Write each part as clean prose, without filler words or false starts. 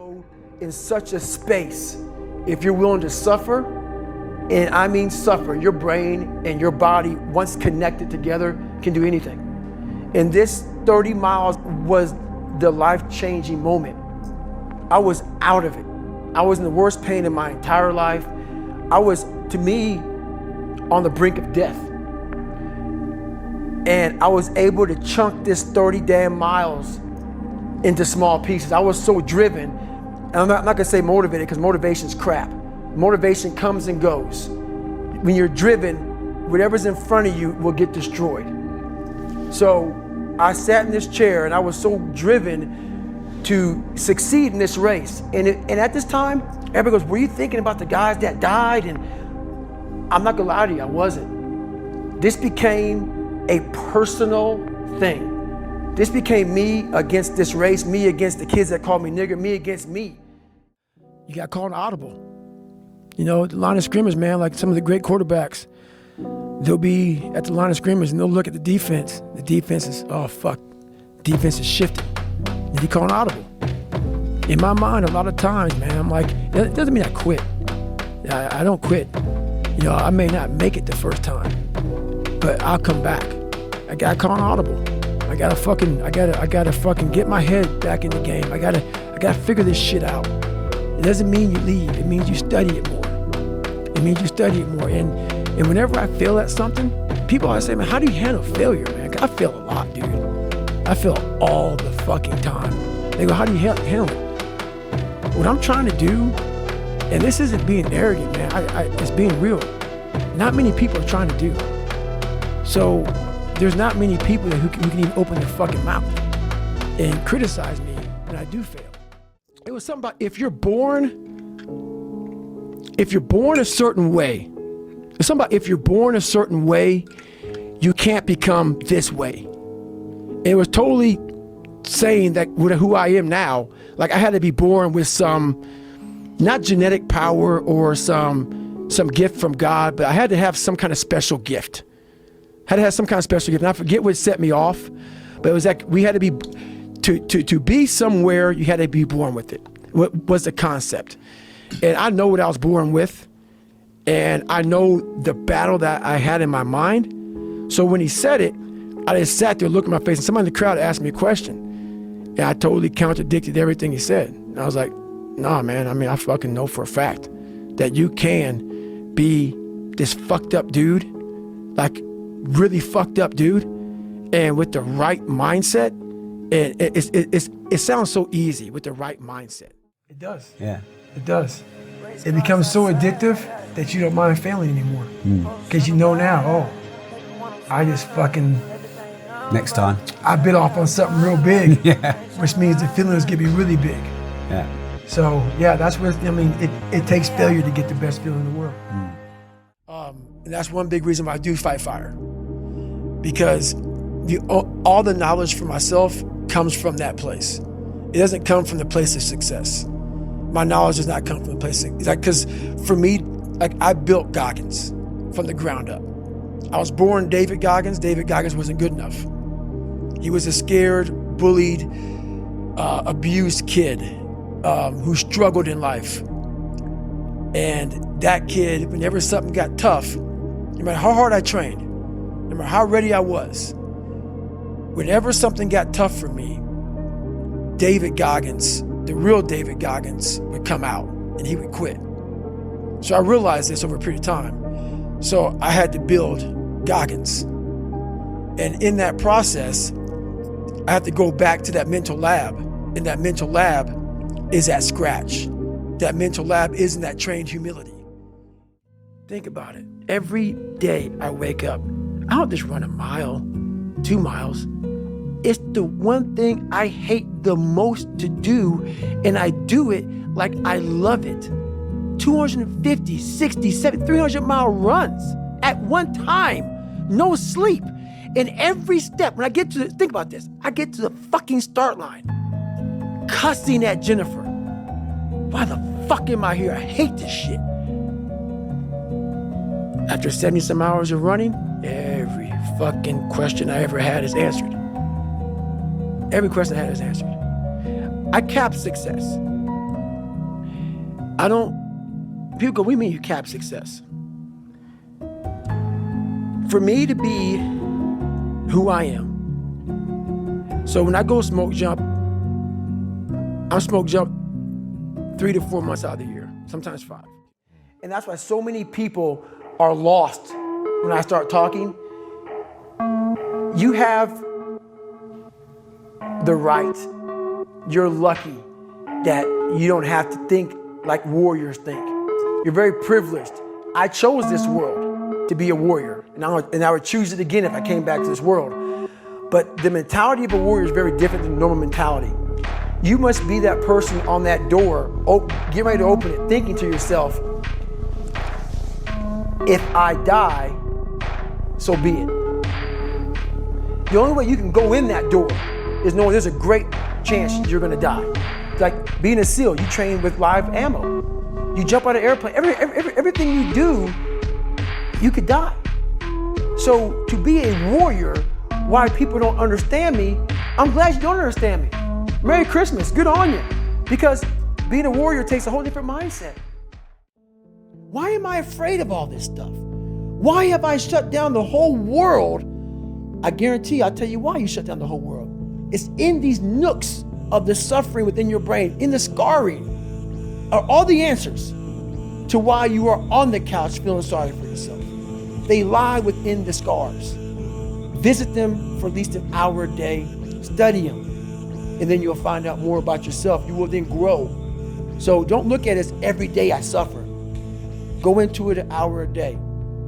know, in such a space, if you're willing to suffer, and I mean suffer, your brain and your body, once connected together, can do anything. And this 30 miles was the life-changing moment. I was out of it. I was in the worst pain in my entire life. I was, to me, on the brink of death. And I was able to chunk this 30 damn miles into small pieces. I was so driven, and I'm not gonna say motivated, because motivation's crap. Motivation comes and goes. When you're driven, whatever's in front of you will get destroyed. So I sat in this chair and I was so driven to succeed in this race. And at this time, everybody goes, were you thinking about the guys that died? And I'm not gonna lie to you, I wasn't. This became a personal thing. This became me against this race, me against the kids that called me nigger, me against me. You got called an audible. You know, the line of scrimmage, man, like some of the great quarterbacks, they'll be at the line of scrimmage and they'll look at the defense. The defense is, oh fuck, defense is shifting. And you call an audible. In my mind, a lot of times, man, I'm like, it doesn't mean I quit. I don't quit. You know, I may not make it the first time, but I'll come back. I gotta call an audible. I gotta fucking get my head back in the game. I gotta figure this shit out. It doesn't mean you leave. It means you study it more. It means you study it more. And whenever I fail at something, people always say, man, how do you handle failure, man? I fail a lot, dude. I fail all the fucking time. They go, how do you handle it? What I'm trying to do, and this isn't being arrogant, man, it's being real. Not many people are trying to do. So there's not many people who can even open their fucking mouth and criticize me when I do fail. It was something about if you're born a certain way, it's something about if you're born a certain way, you can't become this way. It was totally saying that with who I am now, like I had to be born with some, not genetic power or some gift from God, but I had to have some kind of special gift. Had to have some kind of special gift. And I forget what set me off, but it was like we had to be, to be somewhere, you had to be born with it. What was the concept? And I know what I was born with, and I know the battle that I had in my mind. So when he said it, I just sat there looking at my face, and somebody in the crowd asked me a question, and I totally contradicted everything he said. And I was like, nah, man, I mean, I fucking know for a fact that you can be this fucked up dude, like really fucked up dude, and with the right mindset, and it sounds so easy, with the right mindset. It does. Yeah. It does. It becomes so addictive that you don't mind failing anymore. Because you know now, oh, I just fucking... Next time. I bit off on something real big. Yeah. Which means the feelings get to be really big. Yeah. So, yeah, that's what, I mean, it takes failure to get the best feeling in the world. And that's one big reason why I do fight fire. Because all the knowledge for myself comes from that place. It doesn't come from the place of success. My knowledge does not come from the place of, like, because for me, like, I built Goggins from the ground up. I was born David Goggins. David Goggins wasn't good enough. He was a scared, bullied, abused kid who struggled in life. And that kid, whenever something got tough, no matter how hard I trained, no matter how ready I was, whenever something got tough for me, David Goggins, the real David Goggins, would come out and he would quit. So I realized this over a period of time. So I had to build Goggins. And in that process, I had to go back to that mental lab. And that mental lab is at scratch. That mental lab isn't that trained humility. Think about it. Every day I wake up, I don't just run a mile, 2 miles. It's the one thing I hate the most to do, and I do it like I love it. 250, 60, 70, 300-mile runs at one time, no sleep. And every step, when I get to think about this, I get to the fucking start line, cussing at Jennifer. Why the fuck am I here? I hate this shit. After 70-some hours of running, every fucking question I ever had is answered. Every question I had is answered. I capped success. People go, what do you mean you cap success? For me to be who I am. So when I go smoke jump, I'm smoke jump 3 to 4 months out of the year, sometimes 5. And that's why so many people are lost when I start talking. You have the right, you're lucky that you don't have to think like warriors think. You're very privileged. I chose this world to be a warrior, and I would choose it again if I came back to this world. But the mentality of a warrior is very different than normal mentality. You must be that person on that door, get ready to open it, thinking to yourself, if I die, so be it. The only way you can go in that door is knowing there's a great chance you're gonna die. It's like being a SEAL, you train with live ammo. You jump out of an airplane, everything you do, you could die. So to be a warrior, why people don't understand me, I'm glad you don't understand me. Merry Christmas, good on you. Because being a warrior takes a whole different mindset. Why am I afraid of all this stuff? Why have I shut down the whole world? I guarantee I'll tell you why you shut down the whole world. It's in these nooks of the suffering within your brain, in the scarring, are all the answers to why you are on the couch feeling sorry for yourself. They lie within the scars. Visit them for at least an hour a day, study them, and then you'll find out more about yourself. You will then grow. So don't look at it as every day I suffer. Go into it an hour a day.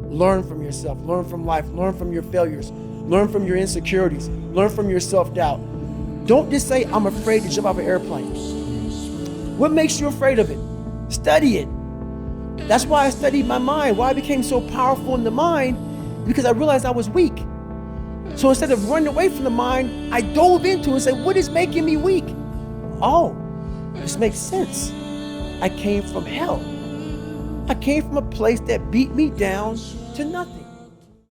Learn from yourself, learn from life, learn from your failures, learn from your insecurities, learn from your self-doubt. Don't just say, I'm afraid to jump off an airplane. What makes you afraid of it? Study it. That's why I studied my mind, why I became so powerful in the mind, because I realized I was weak. So instead of running away from the mind, I dove into it and said, what is making me weak? Oh, this makes sense. I came from hell. I came from a place that beat me down to nothing.